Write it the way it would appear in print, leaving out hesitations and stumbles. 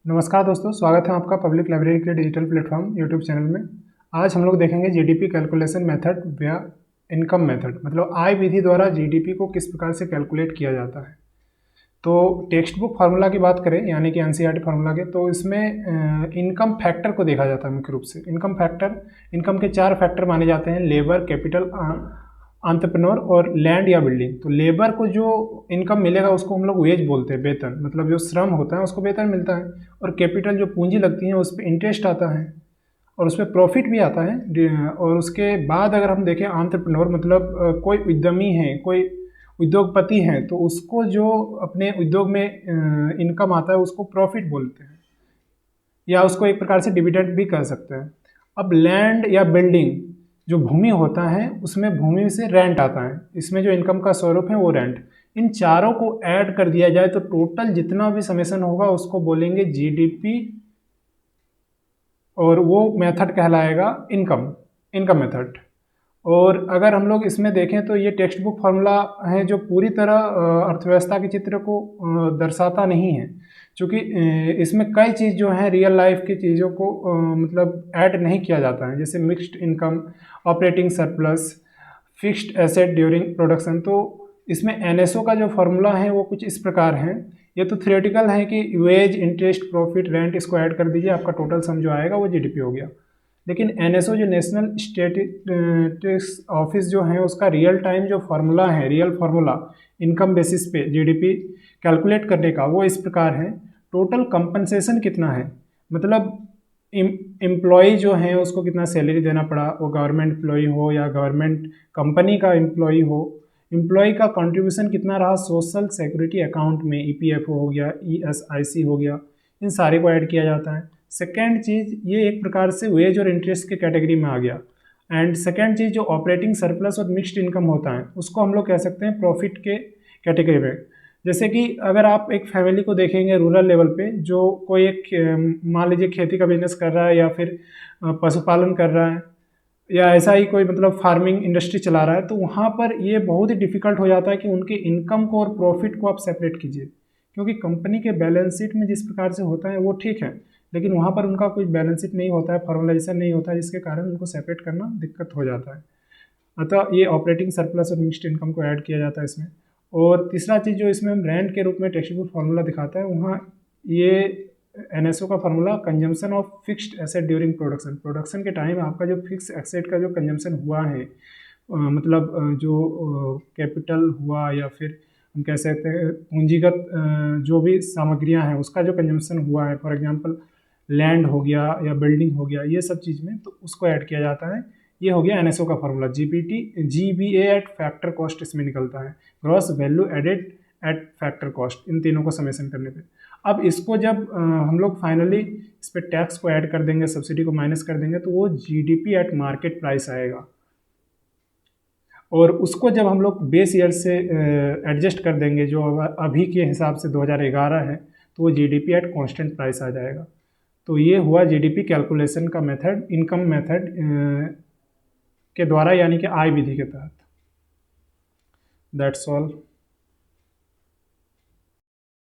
नमस्कार दोस्तों, स्वागत है आपका पब्लिक लाइब्रेरी के डिजिटल प्लेटफॉर्म यूट्यूब चैनल में। आज हम लोग देखेंगे जीडीपी कैलकुलेशन मेथड या इनकम मेथड, मतलब आय विधि द्वारा जीडीपी को किस प्रकार से कैलकुलेट किया जाता है। तो टेक्स्ट बुक फार्मूला की बात करें यानी कि एनसीईआरटी फार्मूला के, तो इसमें इनकम फैक्टर को देखा जाता है। मुख्य रूप से इनकम के 4 फैक्टर माने जाते हैं: लेबर, कैपिटल, एंटरप्रेन्योर और लैंड या बिल्डिंग। तो लेबर को जो इनकम मिलेगा उसको हम लोग वेज बोलते हैं, वेतन, मतलब जो श्रम होता है उसको वेतन मिलता है। और कैपिटल जो पूंजी लगती है उस पर इंटरेस्ट आता है और उस पर प्रॉफिट भी आता है। और उसके बाद अगर हम देखें एंटरप्रेन्योर, मतलब कोई उद्यमी है, कोई उद्योगपति है, तो उसको जो अपने उद्योग में इनकम आता है उसको प्रॉफिट बोलते हैं, या उसको एक प्रकार से डिविडेंड भी कह सकते हैं। अब लैंड या बिल्डिंग, जो भूमि होता है उसमें भूमि से रेंट आता है, इसमें जो इनकम का स्वरूप है वो रेंट। इन चारों को ऐड कर दिया जाए तो टोटल जितना भी समेशन होगा उसको बोलेंगे जीडीपी, और वो मेथड कहलाएगा इनकम मेथड। और अगर हम लोग इसमें देखें तो ये टेक्स्ट बुक फार्मूला है जो पूरी तरह अर्थव्यवस्था के चित्र को दर्शाता नहीं है, क्योंकि इसमें कई चीज़ जो है रियल लाइफ की चीज़ों को मतलब ऐड नहीं किया जाता है, जैसे mixed income, operating surplus, fixed asset during production. तो इसमें एनएसओ का जो फार्मूला है वो कुछ इस प्रकार है। ये तो थियोरेटिकल है कि वेज, इंटरेस्ट, प्रॉफिट, रेंट, इसको ऐड कर दीजिए, आपका टोटल सम जो आएगा वो जीडीपी हो गया। लेकिन एनएसओ जो नेशनल स्टैटिस्टिक्स ऑफिस जो है उसका रियल टाइम जो फार्मूला है, रियल फार्मूला इनकम बेसिस पे जीडीपी कैलकुलेट करने का, वो इस प्रकार है। टोटल कंपनसेशन कितना है, मतलब एम्प्लॉय जो है उसको कितना सैलरी देना पड़ा, वो गवर्नमेंट एम्प्लॉय हो या गवर्नमेंट कंपनी का एम्प्लॉय हो, एम्प्लॉय का कंट्रीब्यूशन कितना रहा सोशल सिक्योरिटी अकाउंट में, ईपीएफओ हो गया, ईएसआईसी हो गया, इन सारे को ऐड किया जाता है। सेकेंड चीज़, ये एक प्रकार से वेज और इंटरेस्ट के कैटेगरी में आ गया। एंड सेकेंड चीज़ जो ऑपरेटिंग सरप्लस और मिक्स्ड इनकम होता है उसको हम लोग कह सकते हैं प्रॉफिट के कैटेगरी में। जैसे कि अगर आप एक फैमिली को देखेंगे रूरल लेवल पे, जो कोई एक मान लीजिए खेती का बिजनेस कर रहा है या फिर पशुपालन कर रहा है या ऐसा ही कोई मतलब फार्मिंग इंडस्ट्री चला रहा है, तो वहाँ पर ये बहुत ही डिफिकल्ट हो जाता है कि उनके इनकम को और प्रॉफिट को आप सेपरेट कीजिए, क्योंकि कंपनी के बैलेंस शीट में जिस प्रकार से होता है वो ठीक है, लेकिन वहाँ पर उनका कोई बैलेंस शीट नहीं होता है, फॉर्मलाइजेशन नहीं होता है, जिसके कारण उनको सेपरेट करना दिक्कत हो जाता है। अतः ये ऑपरेटिंग सरप्लस और मिक्स्ड इनकम को ऐड किया जाता है इसमें। और तीसरा चीज़ जो इसमें हम रेंट के रूप में टेक्स्ट बुक फार्मूला दिखाता है, वहाँ ये एनएसओ का formula consumption of fixed asset during production के टाइम आपका जो फिक्स एसेट का जो कंजम्पशन हुआ है, मतलब जो कैपिटल हुआ या फिर हम कह सकते हैं पूंजीगत जो भी सामग्रियां हैं उसका जो कंजम्पशन हुआ है, फॉर एग्जांपल लैंड हो गया या बिल्डिंग हो गया, ये सब चीज़ में तो उसको ऐड किया जाता है। ये हो गया एनएसओ का formula. GVA at factor cost इसमें निकलता है, gross value added at factor cost, इन तीनों को समेशन करने पे। अब इसको जब हम लोग फाइनली इस पर टैक्स को ऐड कर देंगे, सब्सिडी को माइनस कर देंगे, तो वो जीडीपी एट मार्केट प्राइस आएगा। और उसको जब हम लोग बेस ईयर से एडजस्ट कर देंगे, जो अभी के हिसाब से 2011 है, तो वो जीडीपी एट कांस्टेंट प्राइस आ जाएगा। तो ये हुआ जीडीपी कैलकुलेशन का मेथड, इनकम मेथड के द्वारा, यानी कि आय विधि के तहत। That's all.